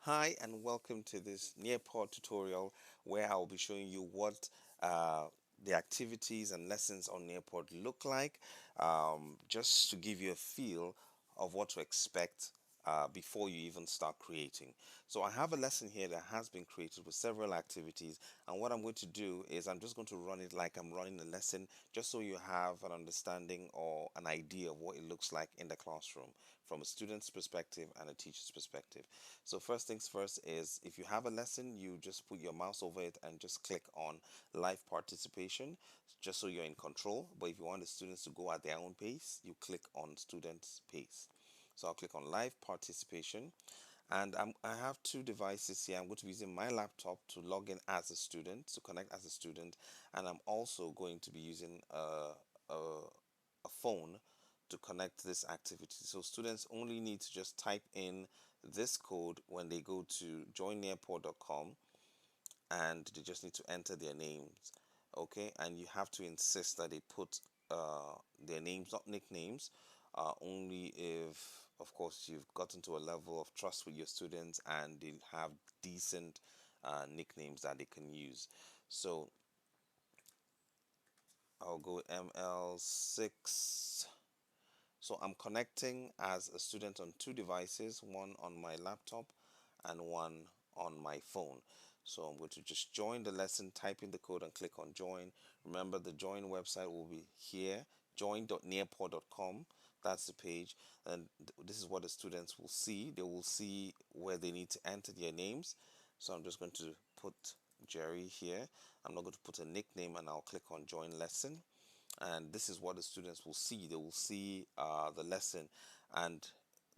Hi and welcome to this Nearpod tutorial where I'll be showing you what the activities and lessons on Nearpod look like, just to give you a feel of what to expect before you even start creating. So I have a lesson here that has been created with several activities, and what I'm going to do is I'm just going to run it like I'm running a lesson, just so you have an understanding or an idea of what it looks like in the classroom from a student's perspective and a teacher's perspective. So first things first is if you have a lesson, you just put your mouse over it and just click on live participation, just so you're in control. But if you want the students to go at their own pace, you click on students pace. So I'll click on live participation, and I have two devices here. I'm going to be using my laptop to log in as a student, to connect as a student, and I'm also going to be using a phone to connect this activity. So students only need to just type in this code when they go to joinnearpod.com, and they just need to enter their names. Okay, and you have to insist that they put their names, not nicknames, only if, of course, you've gotten to a level of trust with your students and they have decent nicknames that they can use. So I'll go ML6. So I'm connecting as a student on two devices, one on my laptop and one on my phone. So I'm going to just join the lesson, type in the code and click on join. Remember, the join website will be here, join.nearpod.com. That's the page, and this is what the students will see. They will see where they need to enter their names. So I'm just going to put Jerry here. I'm not going to put a nickname, and I'll click on join lesson, and this is what the students will see. They will see the lesson, and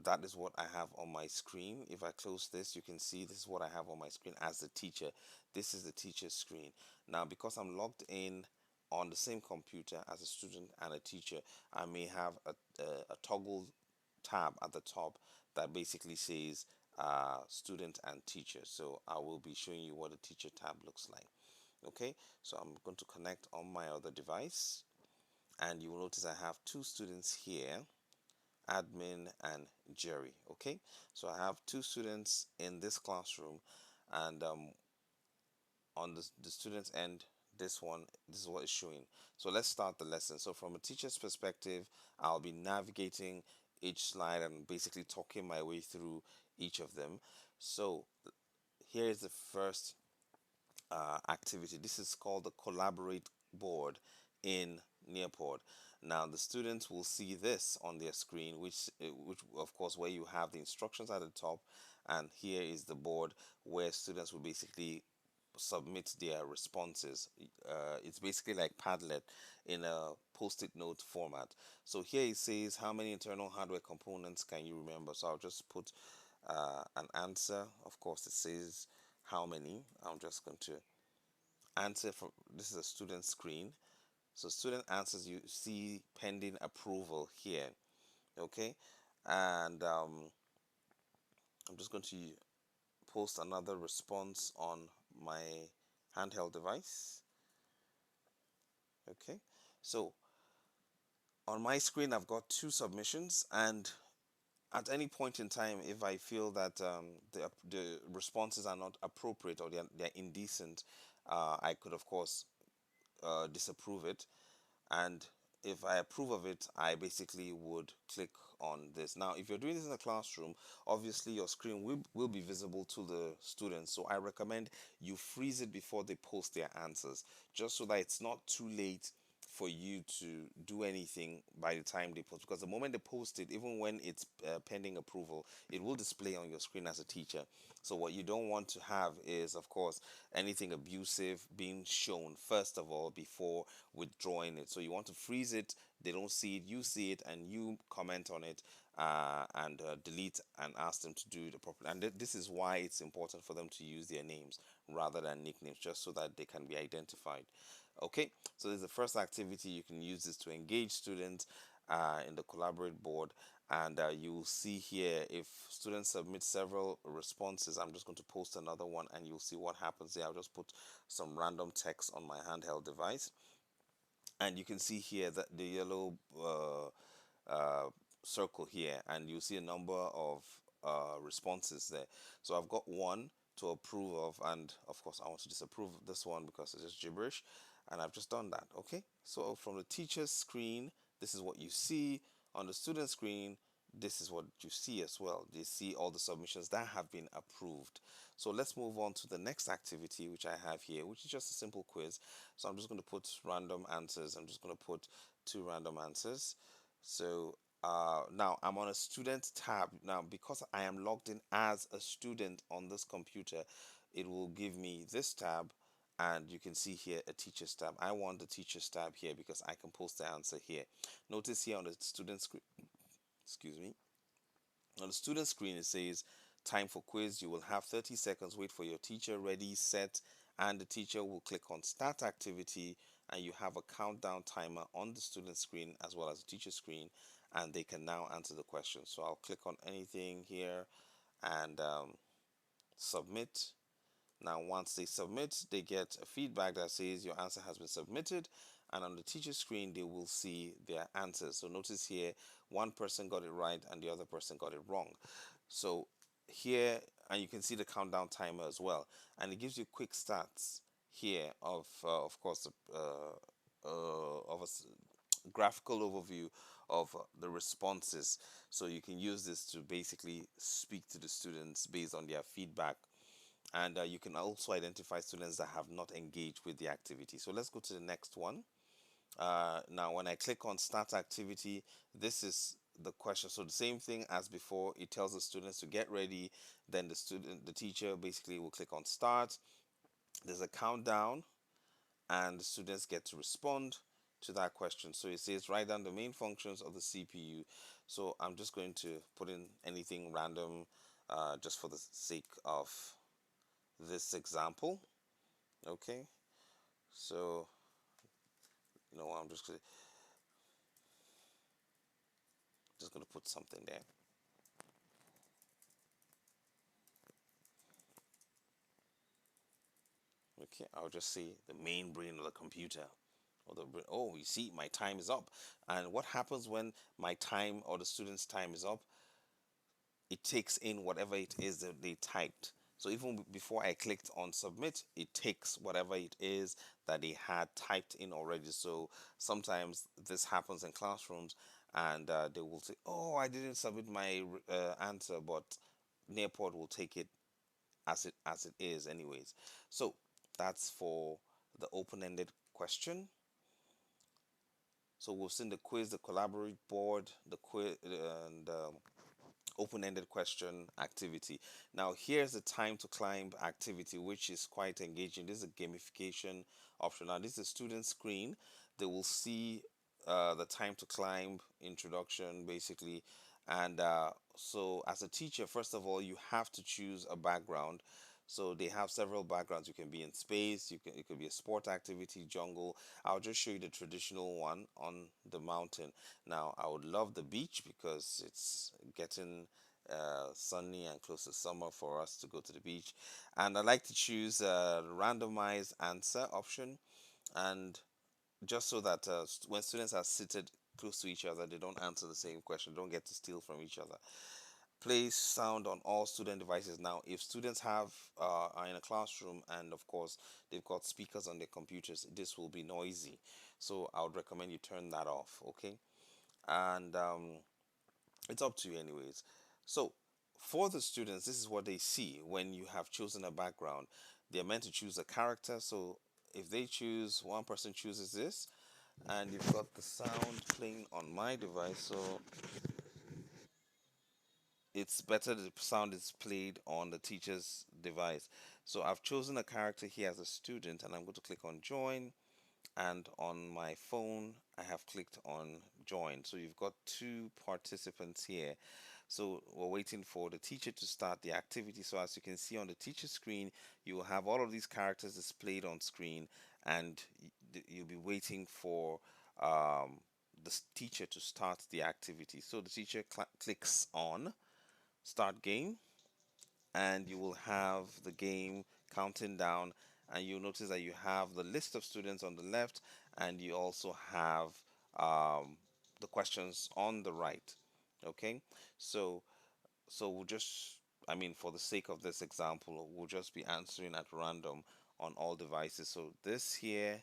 that is what I have on my screen. If I close this, you can see this is what I have on my screen as the teacher. This is the teacher's screen. Now, because I'm logged in on the same computer as a student and a teacher, I may have a toggle tab at the top that basically says student and teacher. So I will be showing you what the teacher tab looks like. Okay, so I'm going to connect on my other device, and you will notice I have two students here, admin and Jerry. Okay, so I have two students in this classroom, and on the student's end, this is what it's showing. So let's start the lesson. So from a teacher's perspective, I'll be navigating each slide and basically talking my way through each of them. So here is the first activity. This is called the collaborate board in Nearpod. Now the students will see this on their screen, which of course where you have the instructions at the top, and here is the board where students will basically submit their responses. It's basically like Padlet in a post-it note format. So here it says how many internal hardware components can you remember. So I'll just put an answer. Of course, it says how many. I'm just going to answer from, this is a student screen. So student answers, you see pending approval here. Okay, and I'm just going to post another response on my handheld device. Okay, so on my screen I've got two submissions, and at any point in time, if I feel that the responses are not appropriate or they're indecent, I could of course disapprove it, and if I approve of it, I basically would click on this. Now, if you're doing this in the classroom, obviously your screen will be visible to the students. So I recommend you freeze it before they post their answers, just so that it's not too late for you to do anything by the time they post. Because the moment they post it, even when it's pending approval, it will display on your screen as a teacher. So what you don't want to have is, of course, anything abusive being shown first of all before withdrawing it. So you want to freeze it, they don't see it, you see it, and you comment on it, and delete and ask them to do the proper. And this is why it's important for them to use their names rather than nicknames, just so that they can be identified. Okay, so this is the first activity. You can use this to engage students in the collaborate board, and you'll see here if students submit several responses, I'm just going to post another one and you'll see what happens there. I'll just put some random text on my handheld device, and you can see here that the yellow circle here, and you see a number of responses there. So I've got one to approve of, and of course I want to disapprove of this one because it's just gibberish, and I've just done that. Okay, so from the teacher's screen, this is what you see. On the student screen, this is what you see as well. You see all the submissions that have been approved. So let's move on to the next activity which I have here, which is just a simple quiz. So I'm just going to put random answers. I'm just going to put two random answers. So now I'm on a student tab. Now, because I am logged in as a student on this computer, it will give me this tab, and you can see here a teacher's tab. I want the teacher's tab here because I can post the answer here. Notice here on the student screen, excuse me, on the student screen, it says time for quiz. You will have 30 seconds. Wait for your teacher. Ready, set, and the teacher will click on start activity, and you have a countdown timer on the student screen as well as the teacher screen, and they can now answer the question. So I'll click on anything here and submit. Now, once they submit, they get a feedback that says your answer has been submitted, and on the teacher screen, they will see their answers. So notice here, one person got it right and the other person got it wrong. So here, and you can see the countdown timer as well, and it gives you quick stats here of course, of a graphical overview of the responses. So you can use this to basically speak to the students based on their feedback, and you can also identify students that have not engaged with the activity. So let's go to the next one. Now, when I click on start activity, this is the question. So the same thing as before, it tells the students to get ready. Then the teacher basically will click on start. There's a countdown, and the students get to respond to that question. So it says write down the main functions of the CPU. So I'm just going to put in anything random, just for the sake of this example. Okay, so I'm just gonna put something there. Okay, I'll just say the main brain of the computer, or the brain. Oh, you see, my time is up. And what happens when my time or the student's time is up? It takes in whatever it is that they typed. So even before I clicked on submit, it takes whatever it is that they had typed in already. So sometimes this happens in classrooms, and they will say, "Oh, I didn't submit my answer," but Nearpod will take it as it is, anyways. So that's for the open-ended question. So we've seen the quiz, the collaborate board, the quiz, and open-ended question activity. Now here's the time to climb activity, which is quite engaging. This is a gamification option. Now this is the student screen. They will see the time to climb introduction basically, and so as a teacher, first of all, you have to choose a background. So they have several backgrounds. You can be in space, it could be a sport activity, jungle. I'll just show you the traditional one on the mountain. Now I would love the beach because it's getting sunny and close to summer for us to go to the beach. And I like to choose a randomized answer option, and just so that when students are seated close to each other, they don't answer the same question, don't get to steal from each other. Play sound on all student devices. Now, if students are in a classroom and of course they've got speakers on their computers, this will be noisy. So I would recommend you turn that off. Okay, and it's up to you, anyways. So for the students, this is what they see when you have chosen a background. They're meant to choose a character. So if they choose, one person chooses this, and you've got the sound playing on my device. So it's better the sound is played on the teacher's device. So I've chosen a character here as a student, and I'm going to click on join. And on my phone, I have clicked on join. So you've got two participants here. So we're waiting for the teacher to start the activity. So as you can see on the teacher screen, you will have all of these characters displayed on screen, and you'll be waiting for the teacher to start the activity. So the teacher clicks on start game, and you will have the game counting down, and you'll notice that you have the list of students on the left, and you also have the questions on the right. Okay, so So we'll just, I mean, for the sake of this example, we'll just be answering at random on all devices. So this here,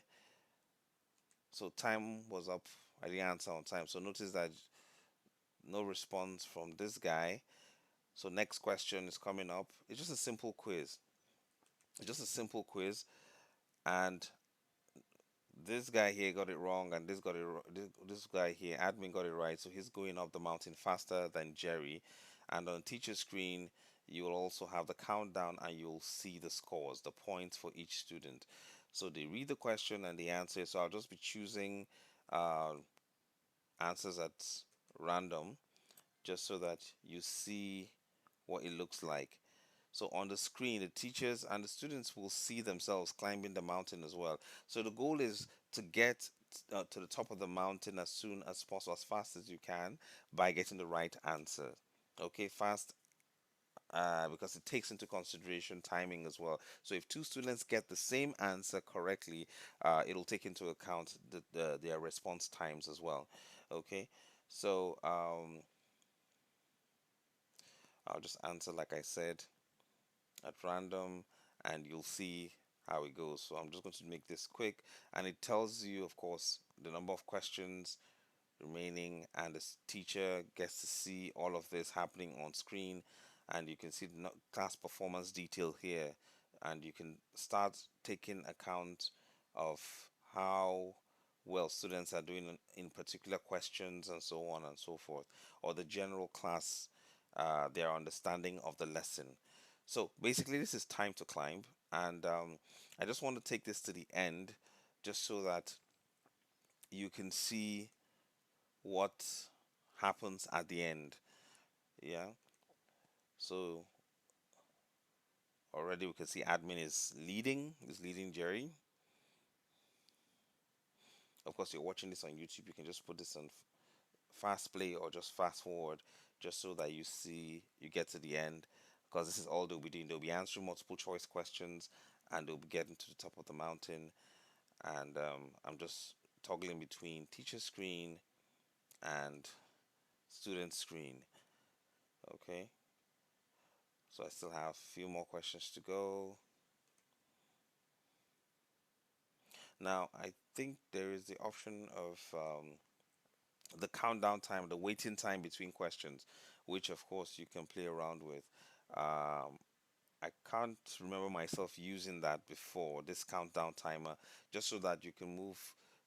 so time was up. I didn't answer on time. So notice that no response from this guy. So next question is coming up. It's just a simple quiz. It's just a simple quiz, and this guy here got it wrong, and this guy here, admin, got it right. So he's going up the mountain faster than Jerry. And on teacher screen, you will also have the countdown, and you'll see the scores, the points for each student. So they read the question and the answer. So I'll just be choosing uh, answers at random, just so that you see what it looks like. So on the screen, the teachers and the students will see themselves climbing the mountain as well. So the goal is to get to the top of the mountain as soon as possible, as fast as you can, by getting the right answer. Okay, fast, because it takes into consideration timing as well. So if two students get the same answer correctly, it'll take into account their response times as well. Okay, so I'll just answer like I said at random, and you'll see how it goes. So I'm just going to make this quick, and it tells you, of course, the number of questions remaining, and the teacher gets to see all of this happening on screen, and you can see the class performance detail here, and you can start taking account of how well students are doing in particular questions and so on and so forth, or the general class, their understanding of the lesson. So basically, this is time to climb, and I just want to take this to the end, just so that you can see what happens at the end. Yeah. So already we can see admin is leading Jerry. Of course, you're watching this on YouTube. You can just put this on fast play or just fast forward, just so that you get to the end. Because this is all they'll be doing. They'll be answering multiple choice questions, and they'll be getting to the top of the mountain. And I'm just toggling between teacher screen and student screen. Okay. So I still have a few more questions to go. Now, I think there is the option of the countdown time, the waiting time between questions, which of course you can play around with. Um, I can't remember myself using that before, this countdown timer, just so that you can move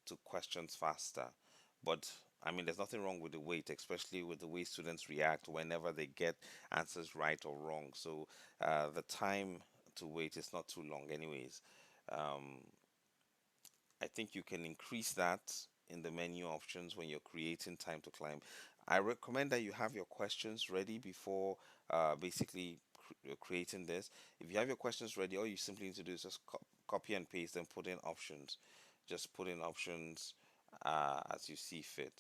to questions faster. But I mean, there's nothing wrong with the wait, especially with the way students react whenever they get answers right or wrong. So the time to wait is not too long, anyways. Um, I think you can increase that in the menu options when you're creating time to climb. I recommend that you have your questions ready before basically creating this. If you have your questions ready, all you simply need to do is just copy and paste and put in options. Just put in options as you see fit.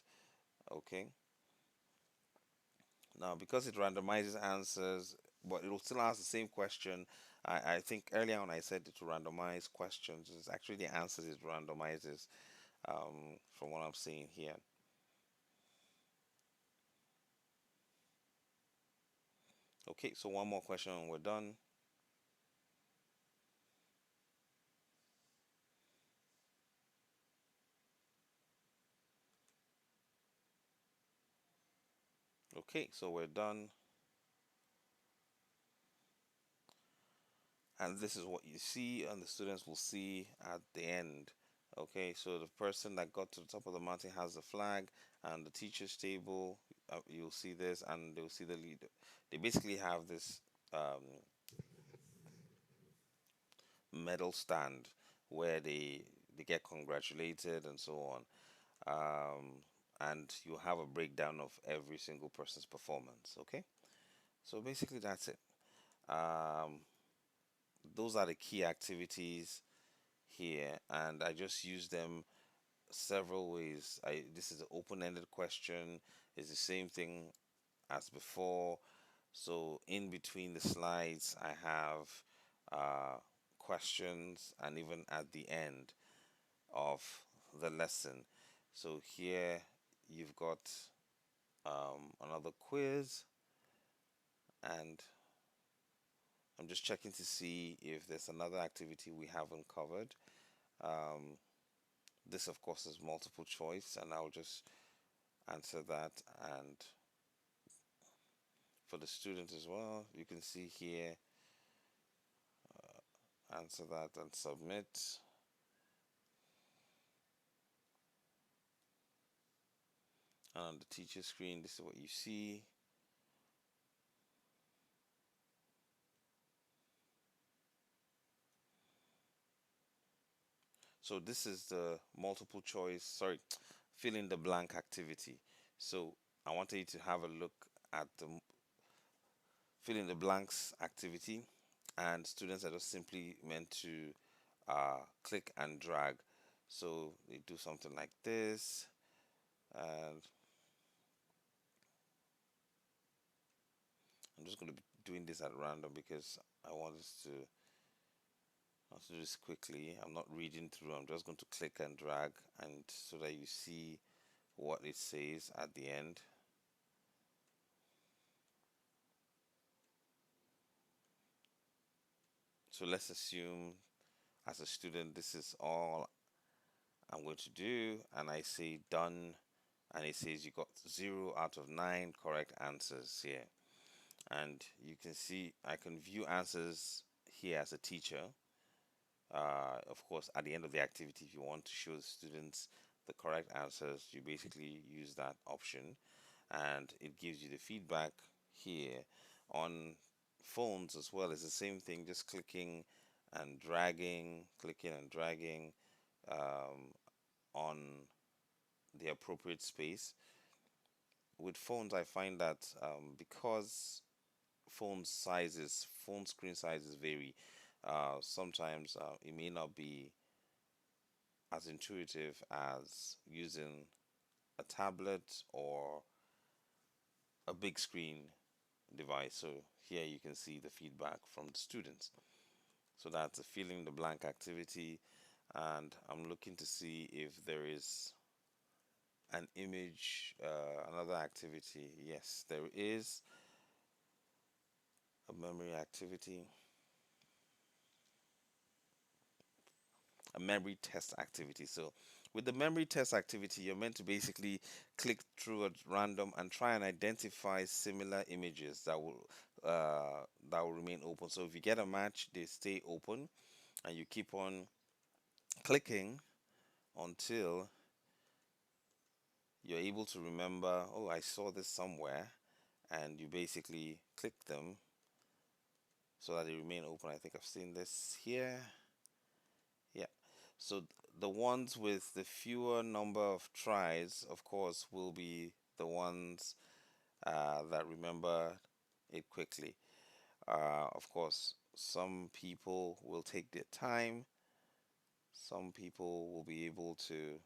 Okay. Now, because it randomizes answers, but it will still ask the same question. I think earlier on I said it to randomize questions. It's actually the answers it randomizes, from what I'm seeing here. Okay, so one more question and we're done. Okay, so we're done. And this is what you see, and the students will see at the end. Okay, so the person that got to the top of the mountain has the flag, and the teacher's table, you'll see this, and they'll see the leader. They basically have this um, medal stand where they get congratulated and so on. And you have a breakdown of every single person's performance. Okay, so basically that's it. Um, those are the key activities here, and I just use them several ways. This is an open-ended question. It's the same thing as before. So in between the slides, I have uh, questions, and even at the end of the lesson. So here you've got another quiz, And I'm just checking to see if there's another activity we haven't covered. Um, this, of course, is multiple choice, and I'll just answer that. And for the student as well, you can see here, answer that and submit. And on the teacher screen, this is what you see. So this is the multiple choice, sorry, fill in the blank activity. So I wanted you to have a look at the fill in the blanks activity, and students are just simply meant to click and drag. So they do something like this, and I'm just going to be doing this at random because I want us to I'll do this quickly. I'm not reading through. I'm just going to click and drag, and so that you see what it says at the end. So let's assume as a student this is all I'm going to do, and I say done, and it says you got 0 out of 9 correct answers here. And you can see I can view answers here as a teacher. Of course, at the end of the activity, if you want to show the students the correct answers, you basically use that option, and it gives you the feedback here. On phones as well, it's the same thing, just clicking and dragging um, on the appropriate space. With phones, I find that because phone screen sizes vary, sometimes it may not be as intuitive as using a tablet or a big screen device. So here you can see the feedback from the students. So that's a fill in the blank activity, and I'm looking to see if there is an image, another activity. Yes, there is a memory activity, a memory test activity. So with the memory test activity, you're meant to basically click through at random and try and identify similar images that will remain open. So if you get a match, they stay open, and you keep on clicking until you're able to remember, oh, I saw this somewhere, and you basically click them so that they remain open. I think I've seen this here. Yeah. So the ones with the fewer number of tries, of course, will be the ones that remember it quickly. Of course, some people will take their time. Some people will be able to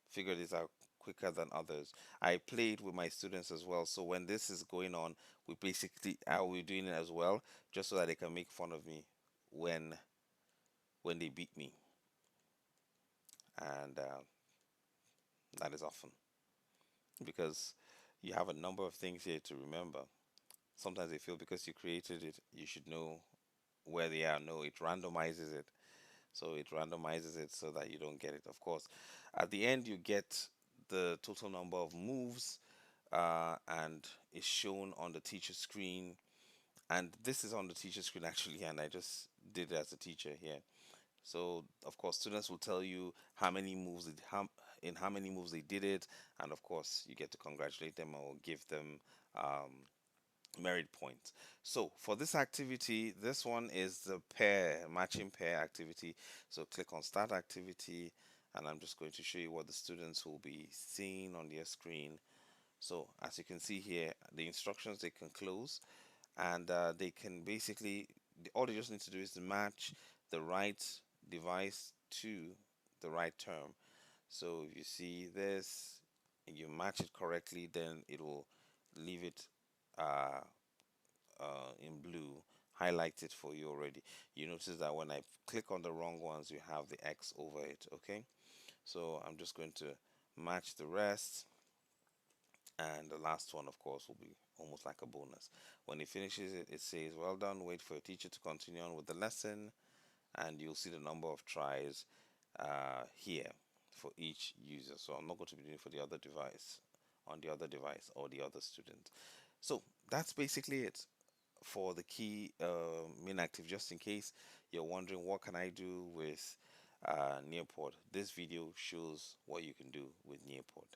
figure this out quicker than others. I played with my students as well. So when this is going on, we basically I will be doing it as well, just so that they can make fun of me when when they beat me, and that is often because you have a number of things here to remember. Sometimes they feel because you created it, you should know where they are. No, it randomizes it. So it randomizes it so that you don't get it. Of course, at the end, you get the total number of moves, and it's shown on the teacher screen. And this is on the teacher screen actually, and I just did it as a teacher here. So of course, students will tell you how many moves in how many moves they did it, and of course, you get to congratulate them or give them um, merit points. So for this activity, this one is the matching pair activity. So click on start activity, and I'm just going to show you what the students will be seeing on their screen. So as you can see here, the instructions, they can close, and they can basically, all they just need to do is to match the right device to the right term. So if you see this and you match it correctly, then it will leave it uh, in blue, highlight it for you already. You notice that when I click on the wrong ones, you have the X over it. Okay, so I'm just going to match the rest, and the last one, of course, will be almost like a bonus. When it finishes it, it says, well done, wait for your teacher to continue on with the lesson, and you'll see the number of tries here for each user. So I'm not going to be doing for the other device, on the other device or the other student. So that's basically it for the key main active. Just in case you're wondering what can I do with Nearpod, this video shows what you can do with Nearpod.